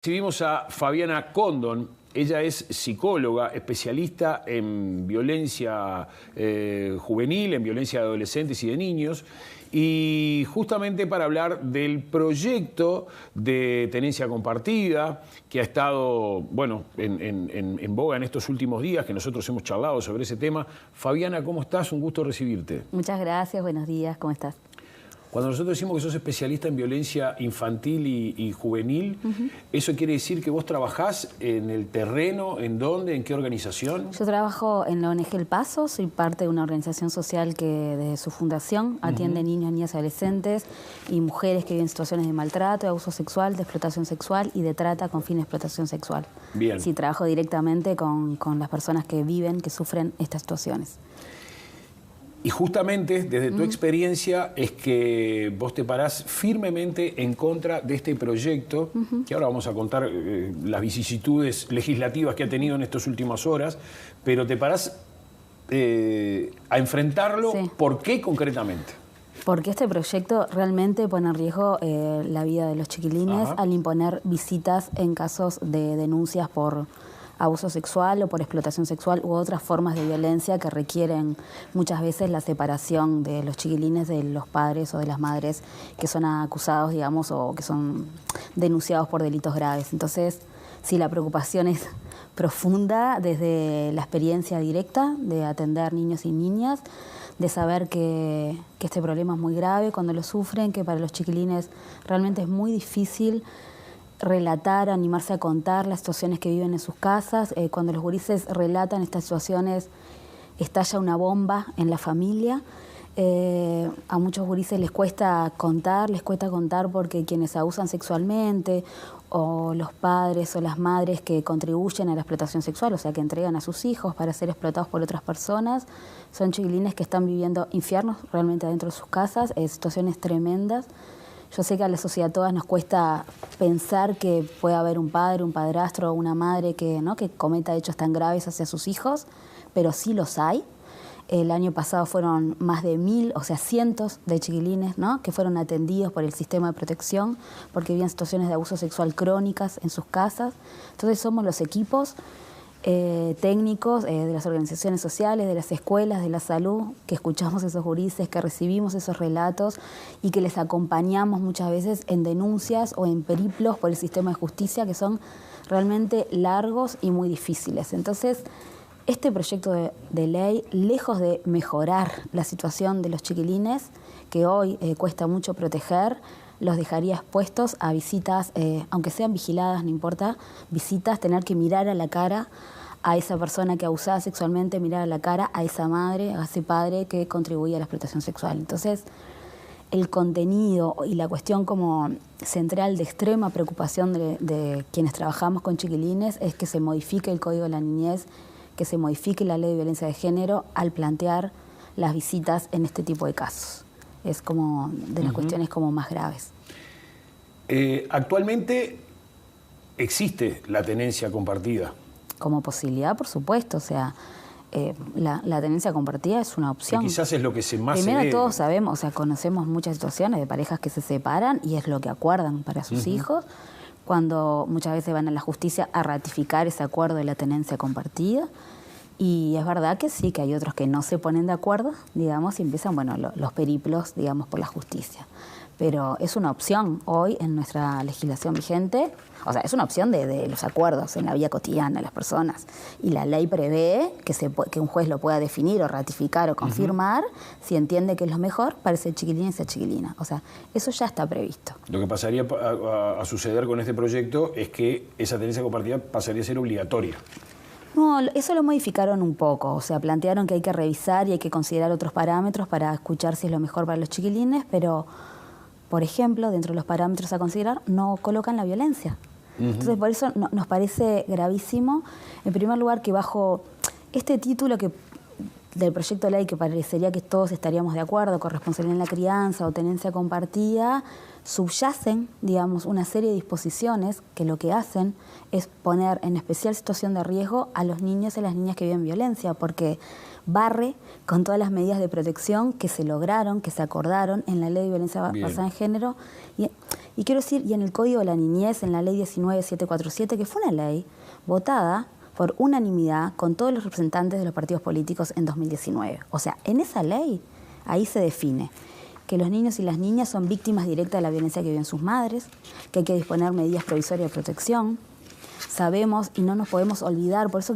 Recibimos a Fabiana Condon. Ella es psicóloga, especialista en violencia juvenil, en violencia de adolescentes y de niños, y justamente para hablar del proyecto de tenencia compartida que ha estado, bueno, en boga en estos últimos días, que nosotros hemos charlado sobre ese tema. Fabiana, ¿cómo estás? Un gusto recibirte. Muchas gracias, buenos días, ¿cómo estás? Cuando nosotros decimos que sos especialista en violencia infantil y juvenil, ¿eso quiere decir que vos trabajás en el terreno? ¿En dónde? ¿En qué organización? Yo trabajo en la ONG El Paso, soy parte de una organización social que desde su fundación atiende niños, niñas y adolescentes y mujeres que viven situaciones de maltrato, de abuso sexual, de explotación sexual y de trata con fin de explotación sexual. Bien. Sí, trabajo directamente con las personas que viven, que sufren estas situaciones. Y justamente desde tu experiencia es que vos te parás firmemente en contra de este proyecto, que ahora vamos a contar las vicisitudes legislativas que ha tenido en estas últimas horas, pero te parás a enfrentarlo. Sí. ¿Por qué concretamente? Porque este proyecto realmente pone en riesgo la vida de los chiquilines al imponer visitas en casos de denuncias por abuso sexual o por explotación sexual u otras formas de violencia que requieren muchas veces la separación de los chiquilines de los padres o de las madres que son acusados, digamos, o que son denunciados por delitos graves. Entonces, sí, la preocupación es profunda desde la experiencia directa de atender niños y niñas, de saber que este problema es muy grave cuando lo sufren, que para los chiquilines realmente es muy difícil relatar, animarse a contar las situaciones que viven en sus casas. Cuando los gurises relatan estas situaciones, estalla una bomba en la familia. A muchos gurises les cuesta contar porque quienes abusan sexualmente o los padres o las madres que contribuyen a la explotación sexual, o sea, que entregan a sus hijos para ser explotados por otras personas, son chiquilines que están viviendo infiernos realmente adentro de sus casas, situaciones tremendas. Yo sé que a la sociedad todas nos cuesta pensar que puede haber un padre, un padrastro o una madre que cometa hechos tan graves hacia sus hijos, pero sí los hay. El año pasado fueron más de 1000, o sea, cientos de chiquilines, que fueron atendidos por el sistema de protección porque vivían situaciones de abuso sexual crónicas en sus casas. Entonces somos los equipos técnicos de las organizaciones sociales, de las escuelas, de la salud, que escuchamos esos gurises, que recibimos esos relatos y que les acompañamos muchas veces en denuncias o en periplos por el sistema de justicia que son realmente largos y muy difíciles. Entonces, este proyecto de ley, lejos de mejorar la situación de los chiquilines, que hoy cuesta mucho proteger, los dejaría expuestos a visitas, aunque sean vigiladas, no importa, visitas, tener que mirar a la cara a esa persona que abusaba sexualmente, mirar a la cara a esa madre, a ese padre que contribuía a la explotación sexual. Entonces, el contenido y la cuestión como central de extrema preocupación de quienes trabajamos con chiquilines es que se modifique el Código de la Niñez, que se modifique la Ley de Violencia de Género al plantear las visitas en este tipo de casos. Es como de las cuestiones como más graves. Actualmente existe la tenencia compartida. Como posibilidad, por supuesto, o sea, la tenencia compartida es una opción. Y quizás es lo que más se ve. Primero todos sabemos, o sea, conocemos muchas situaciones de parejas que se separan y es lo que acuerdan para sus hijos, cuando muchas veces van a la justicia a ratificar ese acuerdo de la tenencia compartida. Y es verdad que sí, que hay otros que no se ponen de acuerdo, digamos, y empiezan, bueno, los periplos, digamos, por la justicia. Pero es una opción hoy en nuestra legislación vigente, o sea, es una opción de los acuerdos en la vida cotidiana de las personas. Y la ley prevé que un juez lo pueda definir o ratificar o confirmar si entiende que es lo mejor para ese chiquilín y esa chiquilina. O sea, eso ya está previsto. Lo que pasaría a suceder con este proyecto es que esa tenencia compartida pasaría a ser obligatoria. No, eso lo modificaron un poco, o sea, plantearon que hay que revisar y hay que considerar otros parámetros para escuchar si es lo mejor para los chiquilines, pero, por ejemplo, dentro de los parámetros a considerar, no colocan la violencia. Entonces, por eso nos parece gravísimo, en primer lugar, que bajo este título del proyecto de ley que parecería que todos estaríamos de acuerdo, corresponsabilidad en la crianza o tenencia compartida, subyacen, digamos, una serie de disposiciones que lo que hacen es poner en especial situación de riesgo a los niños y a las niñas que viven violencia, porque barre con todas las medidas de protección que se lograron, que se acordaron en la Ley de Violencia Basada en Género. Y Y quiero decir, y en el Código de la Niñez, en la Ley 19747, que fue una ley votada por unanimidad con todos los representantes de los partidos políticos en 2019. O sea, en esa ley, ahí se define que los niños y las niñas son víctimas directas de la violencia que viven sus madres, que hay que disponer medidas provisorias de protección. Sabemos y no nos podemos olvidar, por eso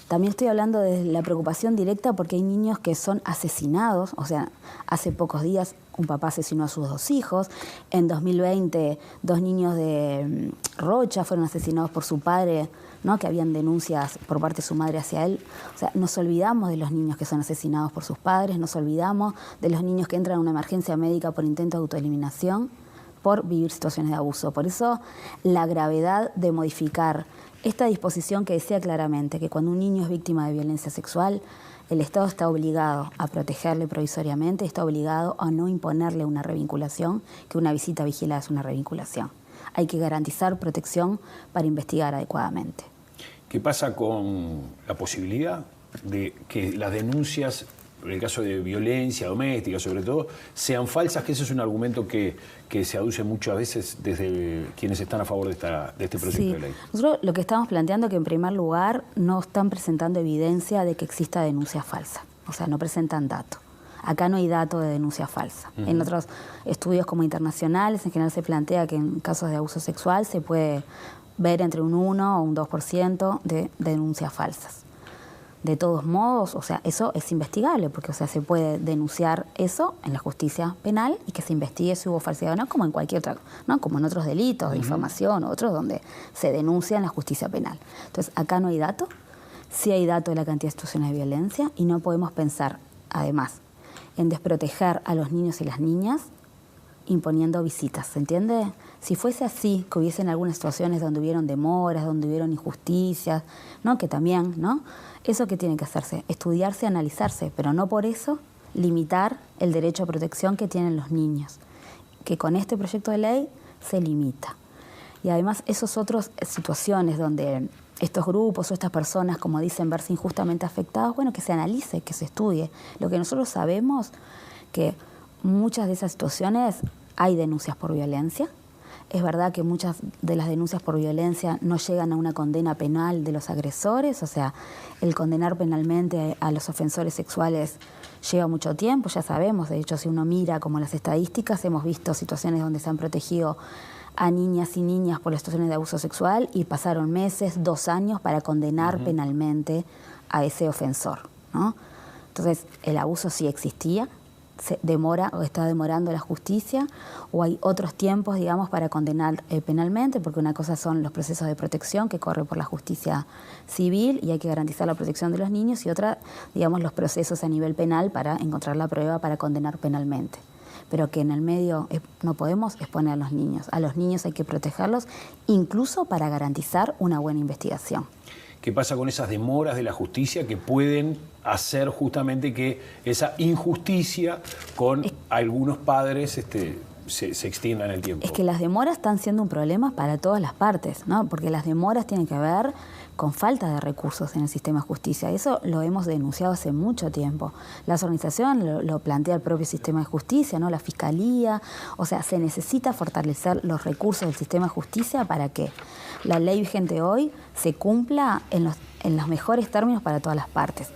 también estoy hablando de la preocupación directa porque hay niños que son asesinados, o sea, hace pocos días un papá asesinó a sus 2 hijos, en 2020 2 niños de Rocha fueron asesinados por su padre, ¿no? Que habían denuncias por parte de su madre hacia él. O sea, nos olvidamos de los niños que son asesinados por sus padres, nos olvidamos de los niños que entran a una emergencia médica por intento de autoeliminación, por vivir situaciones de abuso. Por eso la gravedad de modificar esta disposición que decía claramente que cuando un niño es víctima de violencia sexual, el Estado está obligado a protegerle provisoriamente, está obligado a no imponerle una revinculación, que una visita vigilada es una revinculación. Hay que garantizar protección para investigar adecuadamente. ¿Qué pasa con la posibilidad de que las denuncias, en el caso de violencia doméstica sobre todo, sean falsas? Que ese es un argumento que se aduce muchas veces desde quienes están a favor de este proyecto de ley. Nosotros lo que estamos planteando es que en primer lugar no están presentando evidencia de que exista denuncia falsa, o sea, no presentan datos. Acá no hay datos de denuncia falsa. En otros estudios como internacionales en general se plantea que en casos de abuso sexual se puede ver entre un 1 o un 2% de denuncias falsas. De todos modos, o sea, eso es investigable, porque o sea, se puede denunciar eso en la justicia penal y que se investigue si hubo falsedad o no, como en cualquier otra, ¿no? Como en otros delitos, de difamación o otros donde se denuncia en la justicia penal. Entonces, acá no hay datos, sí hay datos de la cantidad de situaciones de violencia y no podemos pensar, además, en desproteger a los niños y las niñas imponiendo visitas, ¿se entiende? Si fuese así, que hubiesen algunas situaciones donde hubieron demoras, donde hubieron injusticias, ¿no? Que también, ¿no? ¿Eso qué tiene que hacerse? Estudiarse, analizarse, pero no por eso limitar el derecho a protección que tienen los niños, que con este proyecto de ley se limita. Y además esas otras situaciones donde estos grupos o estas personas, como dicen, verse injustamente afectados, bueno, que se analice, que se estudie. Lo que nosotros sabemos que muchas de esas situaciones hay denuncias por violencia. Es verdad que muchas de las denuncias por violencia no llegan a una condena penal de los agresores, o sea, el condenar penalmente a los ofensores sexuales lleva mucho tiempo, ya sabemos. De hecho, si uno mira como las estadísticas, hemos visto situaciones donde se han protegido a niñas y niñas por las situaciones de abuso sexual y pasaron meses, 2 años para condenar penalmente a ese ofensor, ¿no? Entonces, el abuso sí existía, se demora o está demorando la justicia, o hay otros tiempos, digamos, para condenar penalmente, porque una cosa son los procesos de protección que corre por la justicia civil y hay que garantizar la protección de los niños, y otra, digamos, los procesos a nivel penal para encontrar la prueba para condenar penalmente. Pero que en el medio no podemos exponer a los niños. A los niños hay que protegerlos, incluso para garantizar una buena investigación. ¿Qué pasa con esas demoras de la justicia que pueden hacer justamente que esa injusticia con algunos padres se extienda en el tiempo? Es que las demoras están siendo un problema para todas las partes, ¿no? Porque las demoras tienen que ver con falta de recursos en el sistema de justicia. Eso lo hemos denunciado hace mucho tiempo. Las organizaciones lo plantea el propio sistema de justicia, ¿no? La Fiscalía. O sea, se necesita fortalecer los recursos del sistema de justicia para que la ley vigente hoy se cumpla en los mejores términos para todas las partes.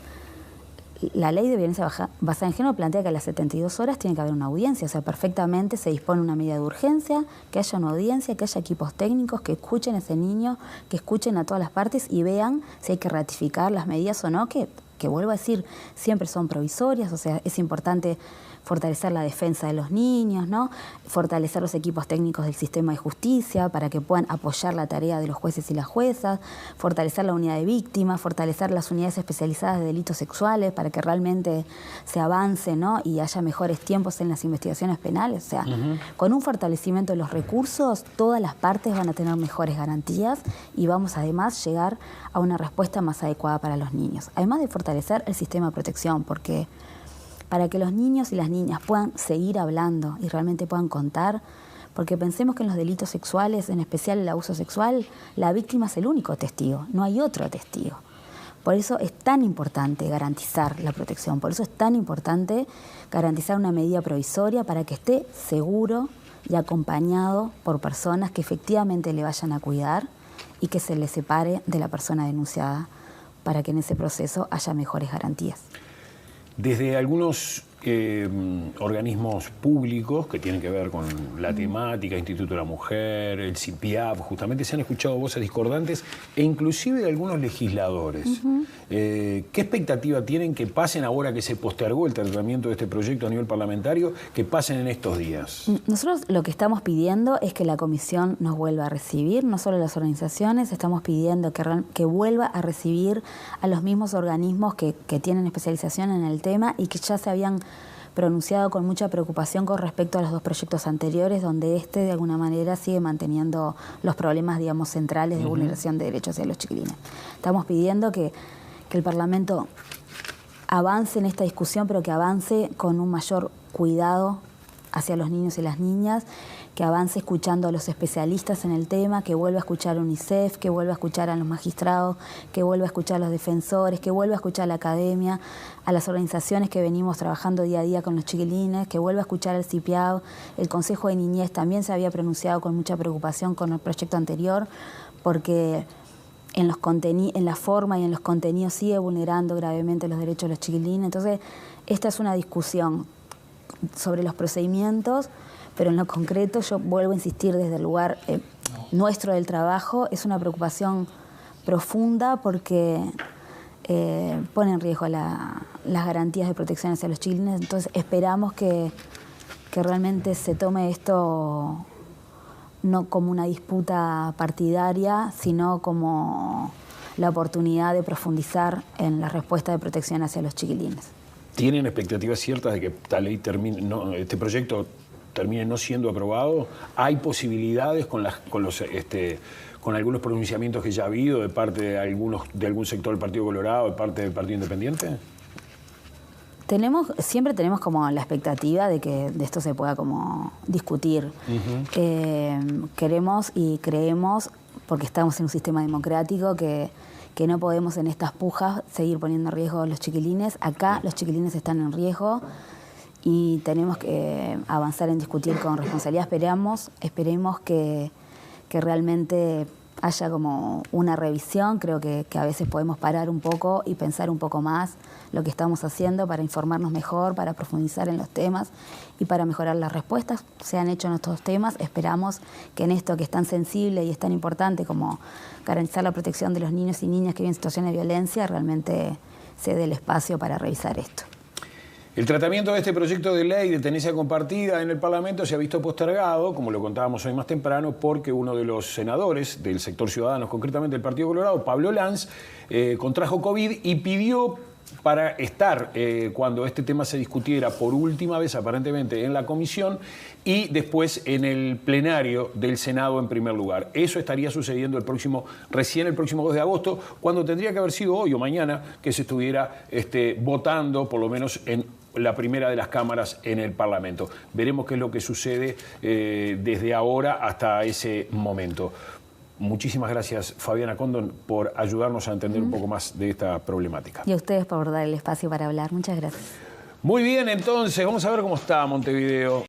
La ley de violencia basada en género plantea que a las 72 horas tiene que haber una audiencia, o sea, perfectamente se dispone una medida de urgencia, que haya una audiencia, que haya equipos técnicos, que escuchen a ese niño, que escuchen a todas las partes y vean si hay que ratificar las medidas o no, que vuelvo a decir, siempre son provisorias, o sea, es importante fortalecer la defensa de los niños, ¿no? Fortalecer los equipos técnicos del sistema de justicia para que puedan apoyar la tarea de los jueces y las juezas, fortalecer la unidad de víctimas, fortalecer las unidades especializadas de delitos sexuales para que realmente se avance, ¿no? Y haya mejores tiempos en las investigaciones penales. O sea, con un fortalecimiento de los recursos, todas las partes van a tener mejores garantías y vamos además a llegar a una respuesta más adecuada para los niños. Además de fortalecer el sistema de protección, porque para que los niños y las niñas puedan seguir hablando y realmente puedan contar, porque pensemos que en los delitos sexuales, en especial el abuso sexual, la víctima es el único testigo, no hay otro testigo. Por eso es tan importante garantizar la protección, por eso es tan importante garantizar una medida provisoria para que esté seguro y acompañado por personas que efectivamente le vayan a cuidar y que se le separe de la persona denunciada para que en ese proceso haya mejores garantías. Desde algunos organismos públicos que tienen que ver con la temática, Instituto de la Mujer, el CIPIAP, justamente se han escuchado voces discordantes e inclusive de algunos legisladores. ¿Qué expectativa tienen que pasen ahora que se postergó el tratamiento de este proyecto a nivel parlamentario, que pasen en estos días? Nosotros lo que estamos pidiendo es que la comisión nos vuelva a recibir, no solo las organizaciones, estamos pidiendo que vuelva a recibir a los mismos organismos que tienen especialización en el tema y que ya se habían pronunciado con mucha preocupación con respecto a los dos proyectos anteriores, donde de alguna manera sigue manteniendo los problemas, digamos, centrales de vulneración de derechos de los chiquilines. Estamos pidiendo que el Parlamento avance en esta discusión, pero que avance con un mayor cuidado hacia los niños y las niñas, que avance escuchando a los especialistas en el tema, que vuelva a escuchar a UNICEF, que vuelva a escuchar a los magistrados, que vuelva a escuchar a los defensores, que vuelva a escuchar a la academia, a las organizaciones que venimos trabajando día a día con los chiquilines, que vuelva a escuchar al CIPIAB. El Consejo de Niñez también se había pronunciado con mucha preocupación con el proyecto anterior, porque en la forma y en los contenidos sigue vulnerando gravemente los derechos de los chiquilines. Entonces, esta es una discusión sobre los procedimientos, pero en lo concreto yo vuelvo a insistir desde el lugar nuestro del trabajo, es una preocupación profunda porque pone en riesgo las garantías de protección hacia los chiquilines. Entonces esperamos que realmente se tome esto no como una disputa partidaria, sino como la oportunidad de profundizar en la respuesta de protección hacia los chiquilines. ¿Tienen expectativas ciertas de que esta ley termine, este proyecto termine no siendo aprobado? ¿Hay posibilidades con algunos pronunciamientos que ya ha habido de parte de algún sector del Partido Colorado, de parte del Partido Independiente? Siempre tenemos como la expectativa de que de esto se pueda como discutir. Queremos y creemos, porque estamos en un sistema democrático, que no podemos en estas pujas seguir poniendo en riesgo a los chiquilines. Acá los chiquilines están en riesgo y tenemos que avanzar en discutir con responsabilidad. Esperemos que realmente haya como una revisión. Creo que a veces podemos parar un poco y pensar un poco más lo que estamos haciendo para informarnos mejor, para profundizar en los temas y para mejorar las respuestas. Se han hecho en estos temas. Esperamos que en esto que es tan sensible y es tan importante como garantizar la protección de los niños y niñas que viven en situaciones de violencia, realmente se dé el espacio para revisar esto. El tratamiento de este proyecto de ley de tenencia compartida en el Parlamento se ha visto postergado, como lo contábamos hoy más temprano, porque uno de los senadores del sector Ciudadanos, concretamente del Partido Colorado, Pablo Lanz, contrajo COVID y pidió para estar cuando este tema se discutiera por última vez, aparentemente, en la comisión y después en el plenario del Senado en primer lugar. Eso estaría sucediendo recién el próximo 2 de agosto, cuando tendría que haber sido hoy o mañana que se estuviera votando, por lo menos en la primera de las cámaras en el Parlamento. Veremos qué es lo que sucede desde ahora hasta ese momento. Muchísimas gracias, Fabiana Condon, por ayudarnos a entender un poco más de esta problemática. Y a ustedes por dar el espacio para hablar. Muchas gracias. Muy bien, entonces, vamos a ver cómo está Montevideo.